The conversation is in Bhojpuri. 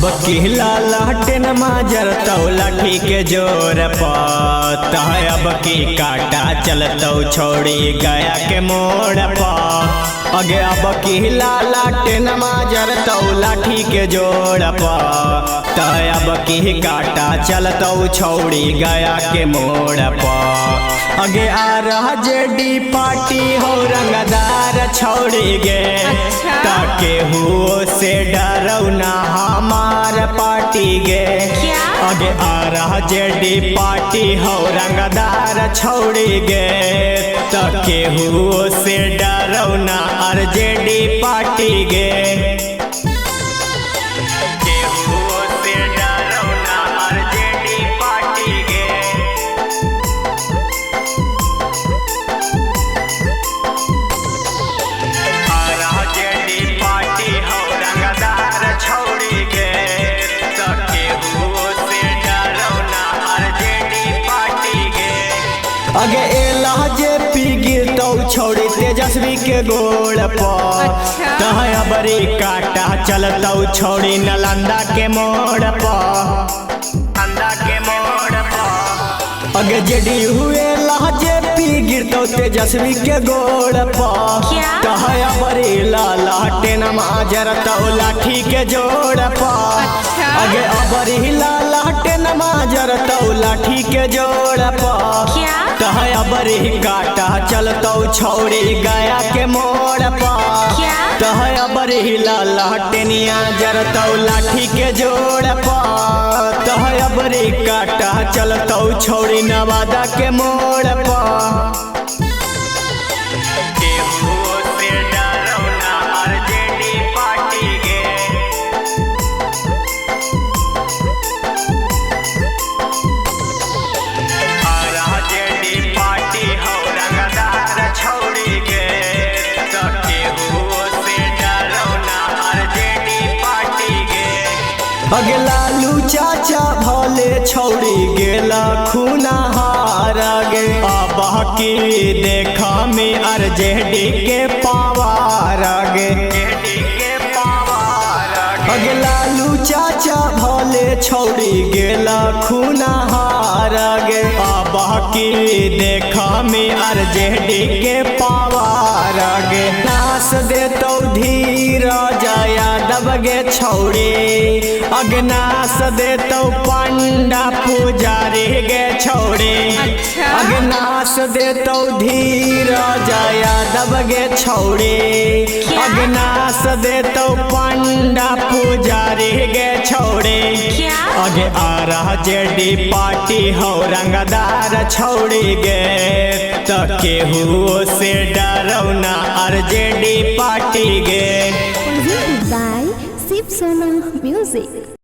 अब किला लाटेन माजर तौ लाठी के जोर पत है। अब की काटा चलतौ छोड़ी गया के मोड़ पा अगे। अब किला लाटेन माजर तौ लाठी के जोड़ पा तय। अब की काटा चलतौ छोड़ी गया के मोड़ पा अगे। आ रहा जेडी पार्टी हो रंगदार छोड़ी गे ताके हुओ से डरौ ना हमार पार्टी गे। आगे आ रहा जेडी पार्टी हो रंगदार छोड़ी गे ताके हुओ से डरौ ना अर जेडी पार्टी गे। अगे एला जे पी गिरतौ छोड़ी तेजस्वी के गोड़ पर तहया बड़ी काटा चलतौ छोड़ी नालंदा के मोड़ पर। अगे जेडी हुए लहजे पी गिरतौ तेजस्वी के गोड़ पर तहया बड़ी लाटे नमाजर तौ लाठी के जोड़ पर। अगे अबरी लाटे नमाजर तौ लाठी के जोड़ पर तहया बरी काटा चलतौ छोड़ी गया के मोड़ पर। तहया बरी लाटेनिया जरतौ लाठी के जोड़ पर तहया बरी काटा चलतौ छोड़ी नवादा के मोड़ पर। अगे लालू चाचा भले छोड़ी गेला खूना हार गे। अब की देखा में आरजेडी के पावार गे। अगे लालू चाचा भले छोड़ी गेला खूना हार गे। अब की देखा में आरजेडी के पावार गे। नास देतौ धीरज यादव गे छोड़ी अगनास देतौ पंडा पुजारी गे छोड़ी। अगनास देतौ धीरज यादव गे छोड़ी अगनास देतौ पंडा पुजारी गे छोड़ी। अगे आ रहा जेडी पार्टी हो रंगदार छोड़ी गे तके हुओ से डरौ ना आरजेडी पार्टी गे। Presented by Shiv Sonam Music।